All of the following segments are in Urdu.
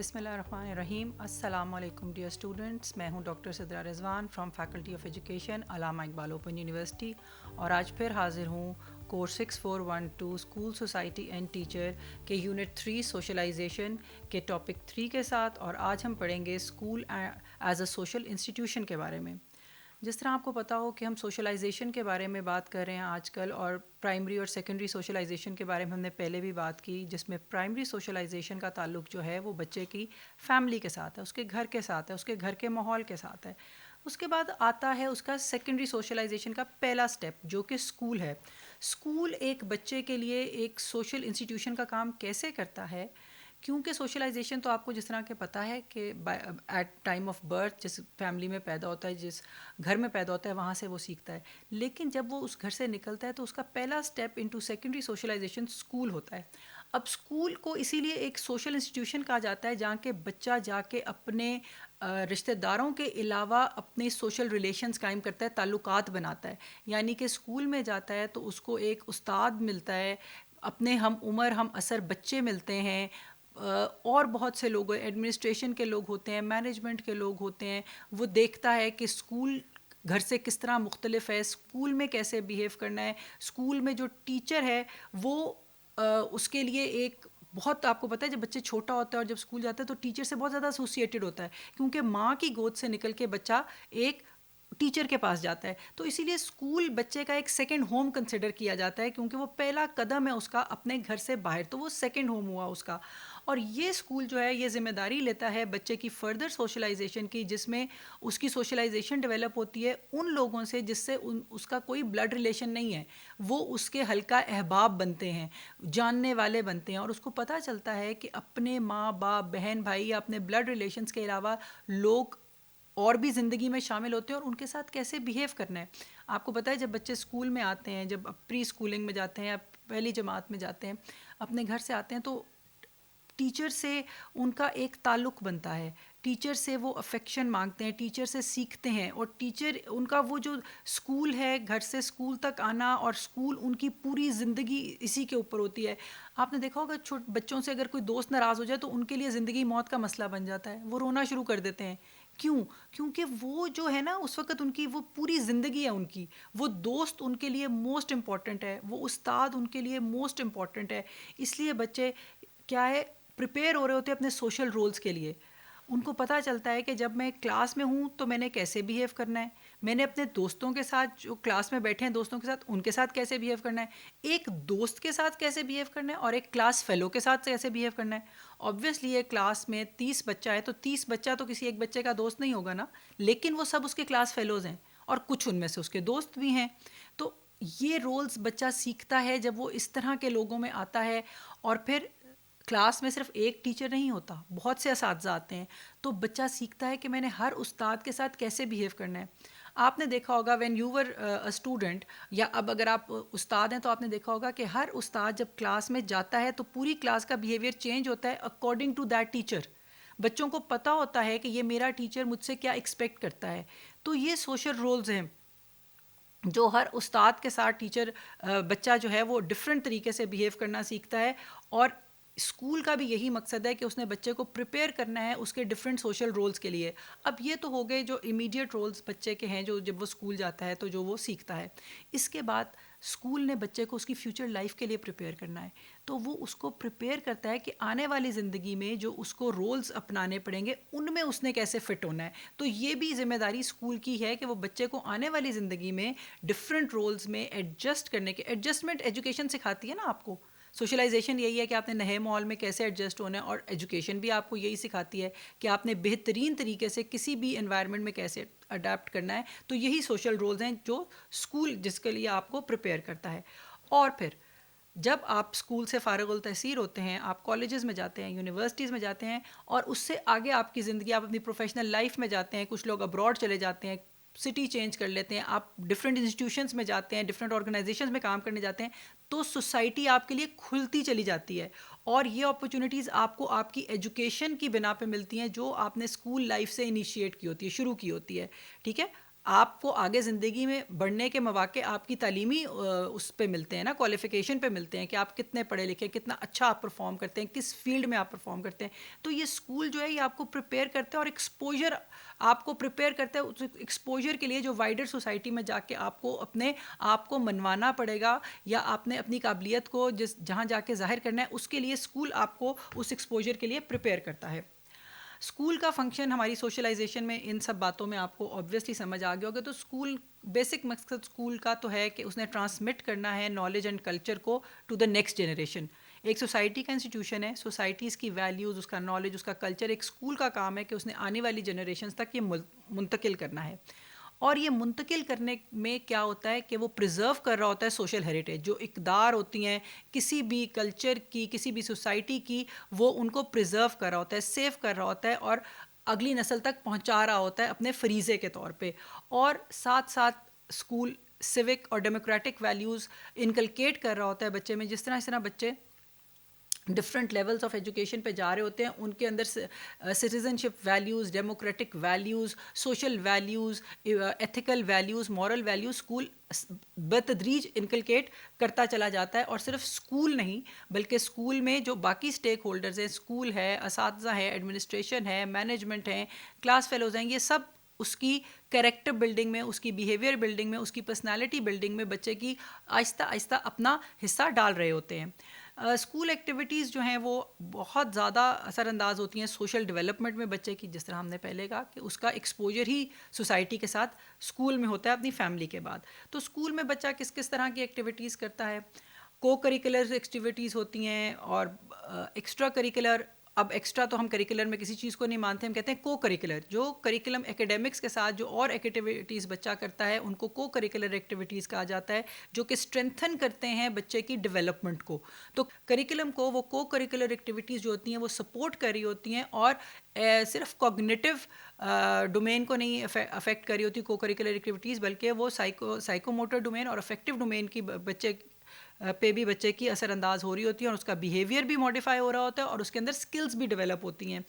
بسم اللہ الرحمن الرحیم. السلام علیکم ڈیئر اسٹوڈنٹس. میں ہوں doctor Sidra Rizwan from faculty of education Allama Iqbal open university, اور آج پھر حاضر ہوں course 6412 school society and teacher کے یونٹ 3 سوشلائزیشن کے ٹاپک 3 کے ساتھ. اور آج ہم پڑھیں گے school as a social institution کے بارے میں. جس طرح آپ کو پتہ ہو کہ ہم سوشلائزیشن کے بارے میں بات کر رہے ہیں آج کل، اور پرائمری اور سیکنڈری سوشلائزیشن کے بارے میں ہم نے پہلے بھی بات کی، جس میں پرائمری سوشلائزیشن کا تعلق جو ہے وہ بچے کی فیملی کے ساتھ ہے، اس کے گھر کے ساتھ ہے، اس کے گھر کے ماحول کے ساتھ ہے. اس کے بعد آتا ہے اس کا سیکنڈری سوشلائزیشن کا پہلا سٹیپ، جو کہ اسکول ہے. اسکول ایک بچے کے لیے ایک سوشل انسٹیٹیوشن کا کام کیسے کرتا ہے؟ کیونکہ سوشلائزیشن تو آپ کو جس طرح کہ پتہ ہے کہ ایٹ ٹائم آف برتھ جس فیملی میں پیدا ہوتا ہے، جس گھر میں پیدا ہوتا ہے، وہاں سے وہ سیکھتا ہے. لیکن جب وہ اس گھر سے نکلتا ہے تو اس کا پہلا step into secondary socialisation school ہوتا ہے. اب اسکول کو اسی لیے ایک سوشل انسٹیٹیوشن کہا جاتا ہے جہاں کہ بچہ جا کے اپنے رشتہ داروں کے علاوہ اپنے سوشل ریلیشنز قائم کرتا ہے، تعلقات بناتا ہے. یعنی کہ اسکول میں جاتا ہے تو اس کو ایک استاد ملتا ہے، اپنے ہم عمر ہم اثر بچے ملتے ہیں، اور بہت سے لوگ ایڈمنسٹریشن کے لوگ ہوتے ہیں، مینجمنٹ کے لوگ ہوتے ہیں. وہ دیکھتا ہے کہ اسکول گھر سے کس طرح مختلف ہے، اسکول میں کیسے بیہیو کرنا ہے. اسکول میں جو ٹیچر ہے وہ اس کے لیے ایک بہت، آپ کو پتہ ہے جب بچے چھوٹا ہوتا ہے اور جب اسکول جاتا ہے تو ٹیچر سے بہت زیادہ ایسوسیٹیڈ ہوتا ہے، کیونکہ ماں کی گود سے نکل کے بچہ ایک ٹیچر کے پاس جاتا ہے. تو اسی لیے اسکول بچے کا ایک سیکنڈ ہوم کنسیڈر کیا جاتا ہے، کیونکہ وہ پہلا قدم ہے اس کا اپنے گھر سے باہر، تو وہ سیکنڈ ہوم ہوا اس کا. اور یہ اسکول جو ہے یہ ذمہ داری لیتا ہے بچے کی فردر سوشلائزیشن کی، جس میں اس کی سوشلائزیشن ڈیولپ ہوتی ہے ان لوگوں سے جس سے اس کا کوئی بلڈ ریلیشن نہیں ہے. وہ اس کے حلقہ احباب بنتے ہیں، جاننے والے بنتے ہیں، اور اس کو پتہ چلتا ہے کہ اپنے ماں باپ بہن بھائی یا اپنے بلڈ ریلیشنز کے علاوہ لوگ اور بھی زندگی میں شامل ہوتے ہیں اور ان کے ساتھ کیسے بیہیو کرنا ہے. آپ کو پتہ ہے جب بچے اسکول میں آتے ہیں، جب پری اسکولنگ میں جاتے ہیں یا پہلی جماعت میں جاتے ہیں، اپنے گھر سے آتے ہیں تو ٹیچر سے ان کا ایک تعلق بنتا ہے. ٹیچر سے وہ افیکشن مانگتے ہیں، ٹیچر سے سیکھتے ہیں، اور ٹیچر ان کا وہ جو اسکول ہے، گھر سے اسکول تک آنا، اور اسکول ان کی پوری زندگی اسی کے اوپر ہوتی ہے. آپ نے دیکھا ہوگا بچوں سے اگر کوئی دوست ناراض ہو جائے تو ان کے لیے زندگی موت کا مسئلہ بن جاتا ہے، وہ رونا شروع کر دیتے ہیں. کیوں؟ کیونکہ وہ جو ہے نا اس وقت ان کی وہ پوری زندگی ہے ان کی، وہ دوست ان کے لیے موسٹ امپورٹنٹ ہے، وہ استاد ان کے لیے موسٹ امپورٹنٹ ہے. اس لیے بچے کیا ہے، پریپیئر ہو رہے ہوتے ہیں اپنے سوشل رولز کے لیے. ان کو پتہ چلتا ہے کہ جب میں کلاس میں ہوں تو میں نے کیسے بیہیو کرنا ہے، میں نے اپنے دوستوں کے ساتھ جو کلاس میں بیٹھے ہیں دوستوں کے ساتھ ان کے ساتھ کیسے بیہیو کرنا ہے، ایک دوست کے ساتھ کیسے بیہیو کرنا ہے، اور ایک کلاس فیلو کے ساتھ کیسے بیہیو کرنا ہے. آبویسلی ایک کلاس میں 30 بچہ ہے تو 30 بچہ تو کسی ایک بچے کا دوست نہیں ہوگا نا، لیکن وہ سب اس کے کلاس فیلوز ہیں اور کچھ ان میں سے اس کے دوست بھی ہیں. تو یہ رولز بچہ سیکھتا ہے جب وہ اس طرح کے لوگوں میں آتا ہے. اور پھر کلاس میں صرف ایک ٹیچر نہیں ہوتا، بہت سے اساتذہ آتے ہیں، تو بچہ سیکھتا ہے کہ میں نے ہر استاد کے ساتھ کیسے بیہیو کرنا ہے. آپ نے دیکھا ہوگا وین یو ور اسٹوڈنٹ، یا اب اگر آپ استاد ہیں تو آپ نے دیکھا ہوگا کہ ہر استاد جب کلاس میں جاتا ہے تو پوری کلاس کا بیہیویئر چینج ہوتا ہے اکارڈنگ ٹو دیٹ ٹیچر. بچوں کو پتہ ہوتا ہے کہ یہ میرا ٹیچر مجھ سے کیا ایکسپیکٹ کرتا ہے. تو یہ سوشل رولز ہیں جو ہر استاد کے ساتھ ٹیچر بچہ جو ہے وہ ڈفرینٹ طریقے سے بیہیو کرنا سیکھتا ہے. اور اسکول کا بھی یہی مقصد ہے کہ اس نے بچے کو پریپیئر کرنا ہے اس کے ڈفرینٹ سوشل رولز کے لیے. اب یہ تو ہو گئے جو امیڈیٹ رولز بچے کے ہیں، جو جب وہ اسکول جاتا ہے تو جو وہ سیکھتا ہے. اس کے بعد اسکول نے بچے کو اس کی فیوچر لائف کے لیے پریپیئر کرنا ہے. تو وہ اس کو پریپیئر کرتا ہے کہ آنے والی زندگی میں جو اس کو رولز اپنانے پڑیں گے ان میں اس نے کیسے فٹ ہونا ہے. تو یہ بھی ذمہ داری اسکول کی ہے کہ وہ بچے کو آنے والی زندگی میں ڈفرینٹ رولز میں ایڈجسٹ کرنے کے، ایڈجسٹمنٹ ایجوکیشن سکھاتی ہے نا آپ کو. سوشلائزیشن یہی ہے کہ آپ نے نئے ماحول میں کیسے ایڈجسٹ ہونا ہے، اور ایجوکیشن بھی آپ کو یہی سکھاتی ہے کہ آپ نے بہترین طریقے سے کسی بھی انوائرمنٹ میں کیسے اڈیپٹ کرنا ہے. تو یہی سوشل رولز ہیں جو اسکول جس کے لیے آپ کو پریپیئر کرتا ہے. اور پھر جب آپ اسکول سے فارغ التحصیل ہوتے ہیں، آپ کالجز میں جاتے ہیں، یونیورسٹیز میں جاتے ہیں، اور اس سے آگے آپ کی زندگی، آپ اپنی پروفیشنل لائف میں جاتے ہیں. کچھ لوگ ابراڈ چلے جاتے ہیں، سٹی چینج کر لیتے ہیں، آپ ڈفرینٹ انسٹیٹیوشنس میں جاتے ہیں، ڈفرینٹ آرگنائزیشنز میں کام کرنے جاتے ہیں. تو سوسائٹی آپ کے لیے کھلتی چلی جاتی ہے، اور یہ اپرچونیٹیز آپ کو آپ کی ایجوکیشن کی بنا پہ ملتی ہیں جو آپ نے اسکول لائف سے انیشیٹ کی ہوتی ہے، شروع کی ہوتی ہے. ٹھیک ہے. آپ کو آگے زندگی میں بڑھنے کے مواقع آپ کی تعلیمی اس پہ ملتے ہیں نا، کوالیفیکیشن پہ ملتے ہیں کہ آپ کتنے پڑھے لکھے، کتنا اچھا آپ پرفارم کرتے ہیں، کس فیلڈ میں آپ پرفارم کرتے ہیں. تو یہ اسکول جو ہے یہ آپ کو پریپیئر کرتا ہے اور ایکسپوجر آپ کو پریپیئر کرتا ہے. اس ایکسپوجر کے لیے جو وائڈر سوسائٹی میں جا کے آپ کو اپنے آپ کو منوانا پڑے گا، یا آپ نے اپنی قابلیت کو جہاں جا کے ظاہر کرنا ہے، اس کے لیے اسکول آپ کو اس ایکسپوجر کے لیے پریپیئر کرتا ہے. اسکول کا فنکشن ہماری سوشلائزیشن میں ان سب باتوں میں آپ کو آبویسلی سمجھ آ گیا ہوگا. تو اسکول بیسک مقصد اسکول کا تو ہے کہ اس نے ٹرانسمٹ کرنا ہے نالج اینڈ کلچر کو ٹو دا نیکسٹ جنریشن. ایک سوسائٹی کا انسٹیٹیوشن ہے، سوسائٹیز کی ویلیوز، اس کا نالج، اس کا کلچر ایک اسکول کا کام ہے کہ اس نے آنے والی جنریشنز تک یہ منتقل کرنا ہے. اور یہ منتقل کرنے میں کیا ہوتا ہے کہ وہ پریزرو کر رہا ہوتا ہے سوشل ہیریٹیج، جو اقدار ہوتی ہیں کسی بھی کلچر کی، کسی بھی سوسائٹی کی، وہ ان کو پریزرو کر رہا ہوتا ہے، سیو کر رہا ہوتا ہے، اور اگلی نسل تک پہنچا رہا ہوتا ہے اپنے فریضے کے طور پہ. اور ساتھ ساتھ اسکول سیوک اور ڈیموکریٹک ویلیوز انکلکیٹ کر رہا ہوتا ہے بچے میں. جس طرح بچے ڈفرینٹ لیولس آف ایجوکیشن پہ جا رہے ہوتے ہیں، ان کے اندر citizenship values, democratic values, social values, ethical values, moral values school بتدریج انکلکیٹ کرتا چلا جاتا ہے. اور صرف اسکول نہیں بلکہ اسکول میں جو باقی اسٹیک ہولڈرز ہیں، اسکول ہے، اساتذہ ہے، ایڈمنسٹریشن ہے، مینجمنٹ ہیں، کلاس فیلوز ہیں، یہ سب اس کی کریکٹر بلڈنگ میں، اس کی بیہیویئر بلڈنگ میں، اس کی پرسنالٹی بلڈنگ میں بچے کی آہستہ آہستہ اپنا حصہ ڈال رہے ہوتے ہیں. اسکول ایکٹیویٹیز جو ہیں وہ بہت زیادہ اثر انداز ہوتی ہیں سوشل ڈیولپمنٹ میں بچے کی. جس طرح ہم نے پہلے کہا کہ اس کا ایکسپوجر ہی سوسائٹی کے ساتھ اسکول میں ہوتا ہے اپنی فیملی کے بعد. تو اسکول میں بچہ کس کس طرح کی ایکٹیویٹیز کرتا ہے؟ کو کریکولر ایکٹیویٹیز ہوتی ہیں اور ایکسٹرا کریکولر. اب ایکسٹرا تو ہم کریکولر میں کسی چیز کو نہیں مانتے، ہم کہتے ہیں کو کریکولر. جو کریکولم ایکیڈیمکس کے ساتھ جو اور ایکٹیویٹیز بچہ کرتا ہے ان کو کو کریکولر ایکٹیویٹیز کہا جاتا ہے، جو کہ اسٹرینتھن کرتے ہیں بچے کی ڈیولپمنٹ کو. تو کریکولم کو وہ کو کریکولر ایکٹیویٹیز جو ہوتی ہیں وہ سپورٹ کر رہی ہوتی ہیں، اور صرف کوگنیٹو ڈومین کو نہیں افیکٹ کر رہی ہوتی کو کریکولر ایکٹیویٹیز، بلکہ وہ سائیکو موٹر ڈومین اور افیکٹو ڈومین کی بچے پہ بھی بچے کی اثر انداز ہو رہی ہوتی ہے، اور اس کا بیہیویئر بھی ماڈیفائی ہو رہا ہوتا ہے، اور اس کے اندر اسکلز بھی ڈیولپ ہوتی ہیں.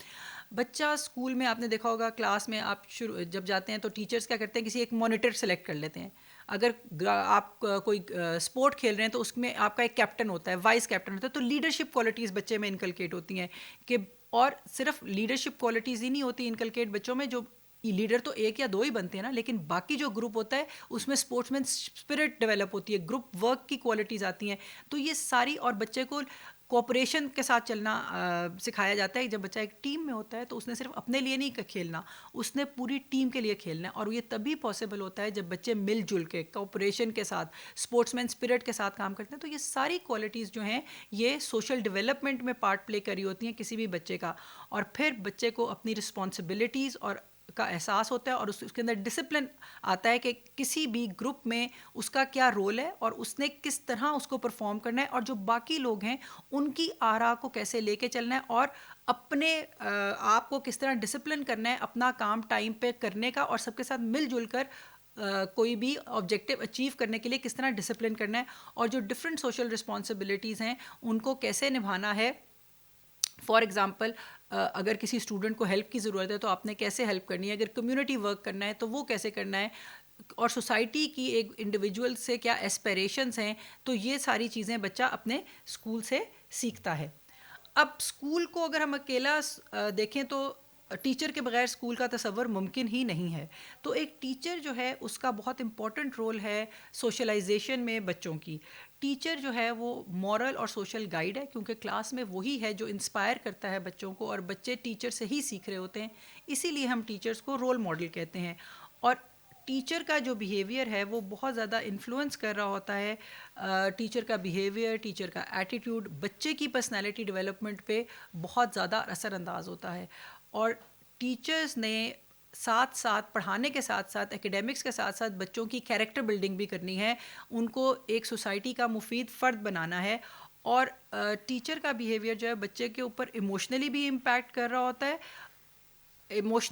بچہ اسکول میں آپ نے دیکھا ہوگا کلاس میں آپ جب جاتے ہیں تو ٹیچرس کیا کرتے ہیں، کسی ایک مانیٹر سلیکٹ کر لیتے ہیں. اگر آپ کوئی اسپورٹ کھیل رہے ہیں تو اس میں آپ کا ایک کیپٹن ہوتا ہے، وائس کیپٹن ہوتا ہے. تو لیڈرشپ کوالٹیز بچے میں انکلکیٹ ہوتی ہیں کہ، اور صرف لیڈرشپ کوالٹیز ہی نہیں ہوتی انکلکیٹ بچوں میں. جو لیڈر تو ایک یا دو ہی بنتے ہیں نا، لیکن باقی جو گروپ ہوتا ہے اس میں اسپورٹس مین اسپرٹ ڈیولپ ہوتی ہے، گروپ ورک کی کوالٹیز آتی ہیں. تو یہ ساری، اور بچے کو کوآپریشن کے ساتھ چلنا سکھایا جاتا ہے. جب بچہ ایک ٹیم میں ہوتا ہے تو اس نے صرف اپنے لیے نہیں کھیلنا، اس نے پوری ٹیم کے لیے کھیلنا ہے. اور یہ تبھی پاسبل ہوتا ہے جب بچے مل جل کے کوآپریشن کے ساتھ، اسپورٹس مین اسپرٹ کے ساتھ کام کرتے ہیں. تو یہ ساری کوالٹیز جو ہیں یہ سوشل ڈیولپمنٹ میں پارٹ پلے کری ہوتی ہیں کسی بھی بچے کا. اور پھر بچے کو اپنی رسپانسبلٹیز اور کا احساس ہوتا ہے، اور اس کے اندر ڈسپلن آتا ہے کہ کسی بھی گروپ میں اس کا کیا رول ہے اور اس نے کس طرح اس کو پرفارم کرنا ہے، اور جو باقی لوگ ہیں ان کی آرا کو کیسے لے کے چلنا ہے، اور اپنے آپ کو کس طرح ڈسپلن کرنا ہے اپنا کام ٹائم پہ کرنے کا، اور سب کے ساتھ مل جل کر کوئی بھی آبجیکٹیو اچیو کرنے کے لیے کس طرح ڈسپلن کرنا ہے، اور جو ڈفرینٹ سوشل رسپانسبلٹیز ہیں ان کو کیسے نبھانا ہے. فار ایگزامپل اگر کسی اسٹوڈنٹ کو ہیلپ کی ضرورت ہے تو آپ نے کیسے ہیلپ کرنی ہے، اگر کمیونٹی ورک کرنا ہے تو وہ کیسے کرنا ہے، اور سوسائٹی کی ایک انڈیویجول سے کیا ایسپیریشنز ہیں. تو یہ ساری چیزیں بچہ اپنے اسکول سے سیکھتا ہے. اب اسکول کو اگر ہم اکیلا دیکھیں تو ٹیچر کے بغیر اسکول کا تصور ممکن ہی نہیں ہے. تو ایک ٹیچر جو ہے اس کا بہت امپورٹنٹ رول ہے سوشلائزیشن میں بچوں کی. ٹیچر جو ہے وہ مورل اور سوشل گائیڈ ہے، کیونکہ کلاس میں وہی ہے جو انسپائر کرتا ہے بچوں کو، اور بچے ٹیچر سے ہی سیکھ رہے ہوتے ہیں. اسی لیے ہم ٹیچرز کو رول ماڈل کہتے ہیں. اور ٹیچر کا جو بیہیویئر ہے وہ بہت زیادہ انفلوئنس کر رہا ہوتا ہے. ٹیچر کا بیہیویئر، ٹیچر کا ایٹیٹیوڈ بچے کی پرسنالٹی ڈیولپمنٹ پہ بہت زیادہ اثر انداز ہوتا ہے. اور ٹیچرز نے ساتھ ساتھ پڑھانے کے ساتھ ساتھ ایکیڈیمکس کے ساتھ ساتھ بچوں کی کیریکٹر بلڈنگ بھی کرنی ہے، ان کو ایک سوسائٹی کا مفید فرد بنانا ہے. اور ٹیچر کا بیہیویئر جو ہے بچے کے اوپر ایموشنلی بھی امپیکٹ کر رہا ہوتا ہے.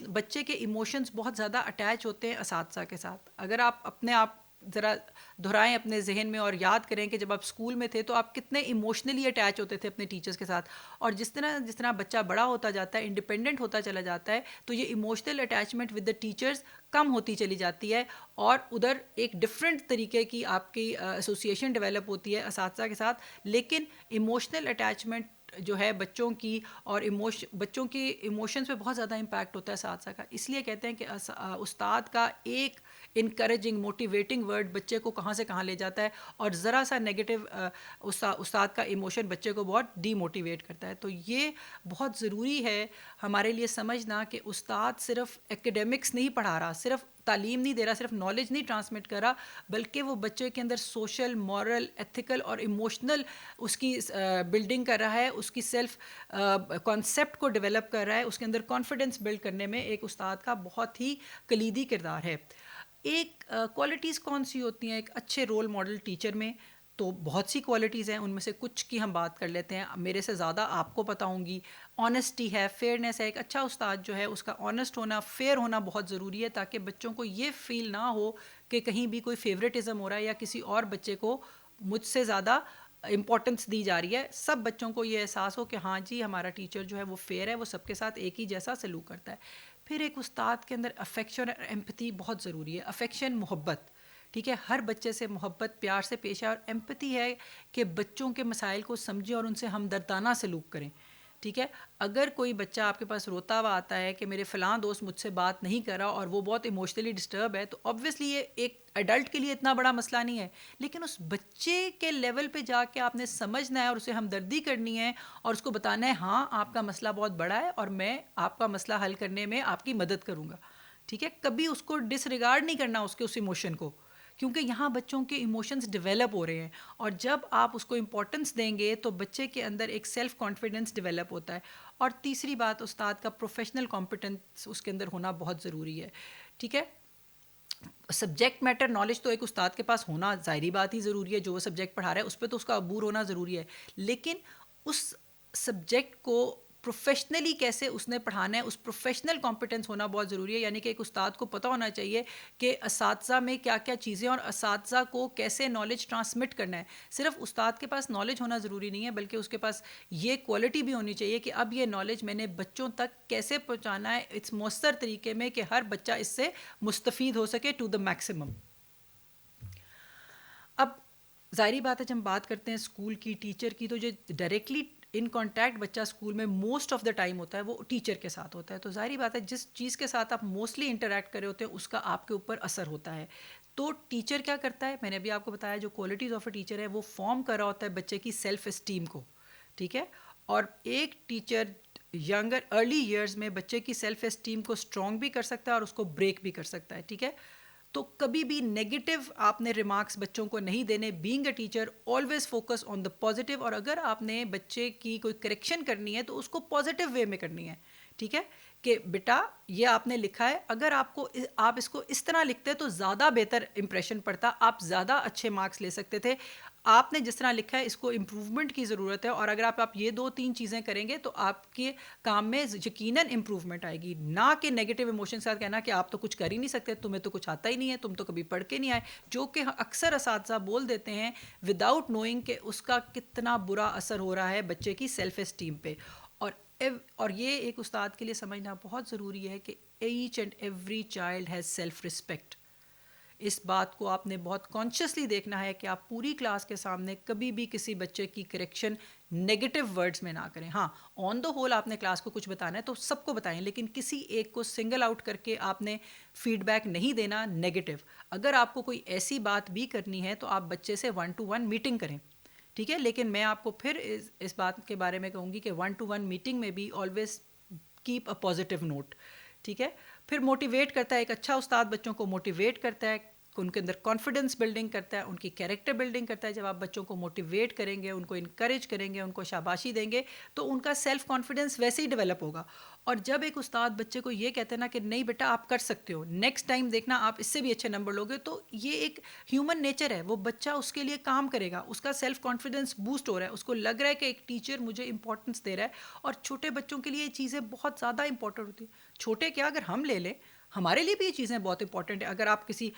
بچے کے ایموشنز بہت زیادہ اٹیچ ہوتے ہیں اساتذہ کے ساتھ. اگر آپ اپنے آپ ذرا دہرائیں اپنے ذہن میں اور یاد کریں کہ جب آپ اسکول میں تھے تو آپ کتنے ایموشنلی اٹیچ ہوتے تھے اپنے ٹیچرس کے ساتھ، اور جس طرح بچہ بڑا ہوتا جاتا ہے، انڈیپینڈنٹ ہوتا چلا جاتا ہے، تو یہ emotional attachment with the teachers کم ہوتی چلی جاتی ہے، اور ادھر ایک ڈفرینٹ طریقے کی آپ کی ایسوسیشن ڈیولپ ہوتی ہے اساتذہ کے ساتھ. لیکن ایموشنل اٹیچمنٹ جو ہے بچوں کی، اور بچوں کی ایموشنس پہ بہت زیادہ امپیکٹ ہوتا ہے اساتذہ کا. اس لیے کہتے ہیں کہ استاد کا ایک انکریجنگ موٹیویٹنگ ورڈ بچے کو کہاں سے کہاں لے جاتا ہے، اور ذرا سا نیگیٹو استاد کا ایموشن بچے کو بہت ڈی موٹیویٹ کرتا ہے. تو یہ بہت ضروری ہے ہمارے لیے سمجھنا کہ استاد صرف ایکڈیمکس نہیں پڑھا رہا، صرف تعلیم نہیں دے رہا، صرف نالج نہیں ٹرانسمٹ کر رہا، بلکہ وہ بچے کے اندر سوشل، مورل، ایتھیکل اور ایموشنل اس کی بلڈنگ کر رہا ہے، اس کی سیلف کانسیپٹ کو ڈیولپ کر رہا ہے، اس کے اندر کانفیڈنس بلڈ کرنے میں ایک استاد کا بہت ہی کلیدی کردار ہے. ایک کوالٹیز کون سی ہوتی ہیں ایک اچھے رول ماڈل ٹیچر میں؟ تو بہت سی کوالٹیز ہیں، ان میں سے کچھ کی ہم بات کر لیتے ہیں. میرے سے زیادہ آپ کو پتہ ہوں گی. آنیسٹی ہے، فیئرنیس ہے. ایک اچھا استاد جو ہے اس کا آنیسٹ ہونا، فیئر ہونا بہت ضروری ہے، تاکہ بچوں کو یہ فیل نہ ہو کہ کہیں بھی کوئی فیوریٹزم ہو رہا ہے یا کسی اور بچے کو مجھ سے زیادہ امپورٹنس دی جا رہی ہے. سب بچوں کو یہ احساس ہو کہ ہاں جی ہمارا ٹیچر جو ہے وہ فیئر ہے، وہ سب کے ساتھ ایک ہی جیسا سلوک کرتا ہے. پھر ایک استاد کے اندر افیکشن اور ایمپتھی بہت ضروری ہے. افیکشن، محبت، ٹھیک ہے، ہر بچے سے محبت، پیار سے پیش آئے. اور ایمپتھی ہے کہ بچوں کے مسائل کو سمجھیں اور ان سے ہمدردانہ سلوک کریں. ٹھیک ہے، اگر کوئی بچہ آپ کے پاس روتا ہوا آتا ہے کہ میرے فلاں دوست مجھ سے بات نہیں کر رہا اور وہ بہت ایموشنلی ڈسٹرب ہے، تو آبویسلی یہ ایک ایڈلٹ کے لیے اتنا بڑا مسئلہ نہیں ہے، لیکن اس بچے کے لیول پہ جا کے آپ نے سمجھنا ہے اور اسے ہمدردی کرنی ہے اور اس کو بتانا ہے ہاں آپ کا مسئلہ بہت بڑا ہے اور میں آپ کا مسئلہ حل کرنے میں آپ کی مدد کروں گا. ٹھیک ہے، کبھی اس کو ڈس ریگارڈ نہیں کرنا اس ایموشن کو، کیونکہ یہاں بچوں کے ایموشنز ڈیولپ ہو رہے ہیں، اور جب آپ اس کو امپورٹنس دیں گے تو بچے کے اندر ایک سیلف کانفیڈنس ڈیولپ ہوتا ہے. اور تیسری بات، استاد کا پروفیشنل کمپیٹنس اس کے اندر ہونا بہت ضروری ہے. ٹھیک ہے، سبجیکٹ میٹر نالج تو ایک استاد کے پاس ہونا ظاہری بات ہی ضروری ہے. جو وہ سبجیکٹ پڑھا رہا ہے اس پہ تو اس کا عبور ہونا ضروری ہے، لیکن اس سبجیکٹ کو پروفیشنلی کیسے اس نے پڑھانا ہے، اس پروفیشنل کمپیٹنس ہونا بہت ضروری ہے. یعنی کہ ایک استاد کو پتہ ہونا چاہیے کہ اساتذہ میں کیا کیا چیزیں اور اساتذہ کو کیسے نالج ٹرانسمٹ کرنا ہے. صرف استاد کے پاس نالج ہونا ضروری نہیں ہے، بلکہ اس کے پاس یہ کوالٹی بھی ہونی چاہیے کہ اب یہ نالج میں نے بچوں تک کیسے پہنچانا ہے اس مؤثر طریقے میں کہ ہر بچہ اس سے مستفید ہو سکے ٹو دا میکسیمم. اب ظاہری بات ہے جب ہم بات کرتے ہیں اسکول کی، ٹیچر کی، تو جو ڈائریکٹلی ان کانٹیکٹ بچہ اسکول میں موسٹ آف دا ٹائم ہوتا ہے وہ ٹیچر کے ساتھ ہوتا ہے. تو ظاہری بات ہے جس چیز کے ساتھ آپ موسٹلی انٹریکٹ کر رہے ہوتے ہیں اس کا آپ کے اوپر اثر ہوتا ہے. تو ٹیچر کیا کرتا ہے، میں نے ابھی آپ کو بتایا جو کوالٹیز آف اے ٹیچر ہے وہ فارم کر رہا ہوتا ہے بچے کی سیلف اسٹیم کو. ٹھیک ہے، اور ایک ٹیچر ینگر ارلی ایئرز میں بچے کی سیلف اسٹیم کو اسٹرانگ بھی کر سکتا ہے اور اس کو بریک بھی کر سکتا ہے. ٹھیک ہے، تو کبھی بھی نیگیٹو آپ نے ریمارکس بچوں کو نہیں دینے. Being a teacher always focus on the positive, اور اگر آپ نے بچے کی کوئی کریکشن کرنی ہے تو اس کو پازیٹیو وے میں کرنی ہے. ٹھیک ہے، کہ بیٹا یہ آپ نے لکھا ہے، اگر آپ اس کو اس طرح لکھتے تو زیادہ بہتر امپریشن پڑتا، آپ زیادہ اچھے مارکس لے سکتے تھے. آپ نے جس طرح لکھا ہے اس کو امپروومنٹ کی ضرورت ہے، اور اگر آپ یہ 2-3 چیزیں کریں گے تو آپ کے کام میں یقیناً امپروومنٹ آئے گی. نہ کہ نیگیٹو ایموشن کے ساتھ کہنا کہ آپ تو کچھ کر ہی نہیں سکتے، تمہیں تو کچھ آتا ہی نہیں ہے، تم تو کبھی پڑھ کے نہیں آئے، جو کہ اکثر اساتذہ بول دیتے ہیں وداؤٹ نوئنگ کہ اس کا کتنا برا اثر ہو رہا ہے بچے کی سیلف اسٹیم پہ. اور یہ ایک استاد کے لیے سمجھنا بہت ضروری ہے کہ each and every child has self respect. اس بات کو آپ نے بہت کانشیسلی دیکھنا ہے کہ آپ پوری کلاس کے سامنے کبھی بھی کسی بچے کی کریکشن نیگیٹو ورڈز میں نہ کریں. ہاں آن دا ہول آپ نے کلاس کو کچھ بتانا ہے تو سب کو بتائیں، لیکن کسی ایک کو سنگل آؤٹ کر کے آپ نے فیڈ بیک نہیں دینا نیگیٹو. اگر آپ کو کوئی ایسی بات بھی کرنی ہے تو آپ بچے سے 1-to-1 میٹنگ کریں. ٹھیک ہے، لیکن میں آپ کو پھر اس بات کے بارے میں کہوں گی کہ 1-to-1 میٹنگ میں بھی always keep a positive note. ٹھیک ہے، پھر موٹیویٹ کرتا ہے. ایک اچھا استاد بچوں کو موٹیویٹ کرتا ہے، ان کے اندر کانفیڈنس بلڈنگ کرتا ہے، ان کی کیریکٹر بلڈنگ کرتا ہے. جب آپ بچوں کو موٹیویٹ کریں گے، ان کو انکریج کریں گے، ان کو شاباشی دیں گے، تو ان کا سیلف کانفیڈنس ویسے ہی ڈیولپ ہوگا. اور جب ایک استاد بچے کو یہ کہتے ہیں نا کہ نہیں بیٹا آپ کر سکتے ہو، نیکسٹ ٹائم دیکھنا آپ اس سے بھی اچھے نمبر لوگے، تو یہ ایک ہیومن نیچر ہے. وہ بچہ اس کے لیے کام کرے گا، اس کا سیلف کانفیڈنس بوسٹ ہو رہا ہے، اس کو لگ رہا ہے کہ ایک ٹیچر مجھے امپورٹنس دے رہا ہے. اور چھوٹے بچوں کے لیے یہ چیزیں بہت زیادہ امپورٹنٹ ہوتی ہیں. چھوٹے کیا، اگر ہم لے لیں ہمارے لیے بھی یہ چیزیں بہت امپورٹنٹ ہیں. اگر آپ کسی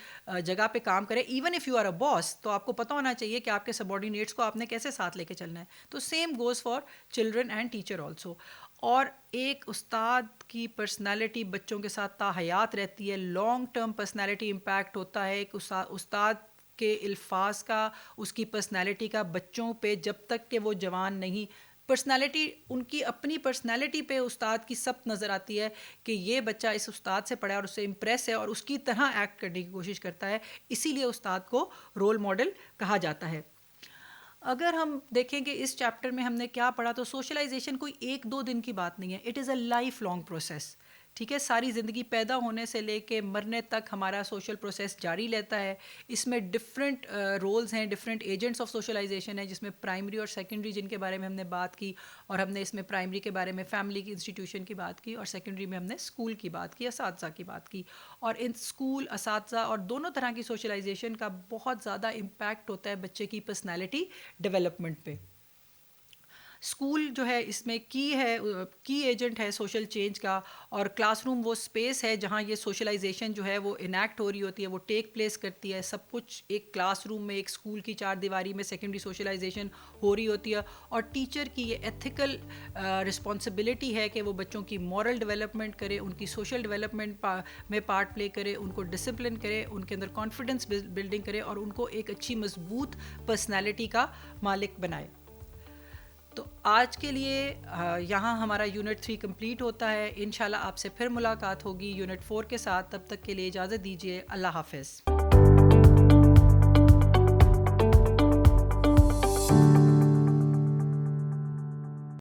جگہ پہ کام کریں, ایون اف یو آر اے باس, تو آپ کو پتہ ہونا چاہیے کہ آپ کے سبارڈینیٹس کو آپ نے کیسے ساتھ لے کے چلنا ہے. تو same goes for children and teacher also. اور ایک استاد کی پرسنالٹی بچوں کے ساتھ تاحیات رہتی ہے, لانگ ٹرم پرسنالٹی امپیکٹ ہوتا ہے. ایک استاد کے الفاظ کا, اس کی پرسنالٹی کا بچوں پہ جب تک کہ وہ جوان نہیں, پرسنالٹی ان کی اپنی پرسنالٹی پہ استاد کی سب نظر آتی ہے کہ یہ بچہ اس استاد سے پڑھا ہے اور اس سے امپریس ہے اور اس کی طرح ایکٹ کرنے کی کوشش کرتا ہے. اسی لیے استاد کو رول ماڈل کہا جاتا ہے. اگر ہم دیکھیں کہ اس چیپٹر میں ہم نے کیا پڑھا, تو سوشلائزیشن کوئی 1-2 دن کی بات نہیں ہے. It is a life long process. ٹھیک ہے, ساری زندگی پیدا ہونے سے لے کے مرنے تک ہمارا سوشل پروسیس جاری رہتا ہے. اس میں ڈفرینٹ رولز ہیں, ڈفرینٹ ایجنٹس آف سوشلائزیشن ہیں, جس میں پرائمری اور سیکنڈری جن کے بارے میں ہم نے بات کی, اور ہم نے اس میں پرائمری کے بارے میں فیملی کی انسٹیٹیوشن کی بات کی, اور سیکنڈری میں ہم نے اسکول کی بات کی, اساتذہ کی بات کی. اور ان اسکول, اساتذہ اور دونوں طرح کی سوشلائزیشن کا بہت زیادہ امپیکٹ ہوتا ہے بچے کی پرسنالٹی ڈیولپمنٹ پہ. اسکول جو ہے اس میں کی ایجنٹ ہے سوشل چینج کا, اور کلاس روم وہ اسپیس ہے جہاں یہ سوشلائزیشن جو ہے وہ انیکٹ ہو رہی ہوتی ہے, وہ ٹیک پلیس کرتی ہے. سب کچھ ایک کلاس روم میں, ایک اسکول کی 4 دیواری میں سیکنڈری سوشلائزیشن ہو رہی ہوتی ہے. اور ٹیچر کی یہ ایتھیکل رسپانسبلٹی ہے کہ وہ بچوں کی مورل ڈیولپمنٹ کرے, ان کی سوشل ڈیولپمنٹ میں پارٹ پلے کرے, ان کو ڈسپلن کرے, ان کے اندر کانفیڈنس بلڈنگ کرے, اور ان کو ایک اچھی مضبوط پرسنالٹی کا مالک بنائے. تو آج کے لیے یہاں ہمارا یونٹ 3 کمپلیٹ ہوتا ہے. انشاءاللہ آپ سے پھر ملاقات ہوگی یونٹ 4 کے ساتھ. تب تک کے لیے اجازت دیجیے. اللہ حافظ.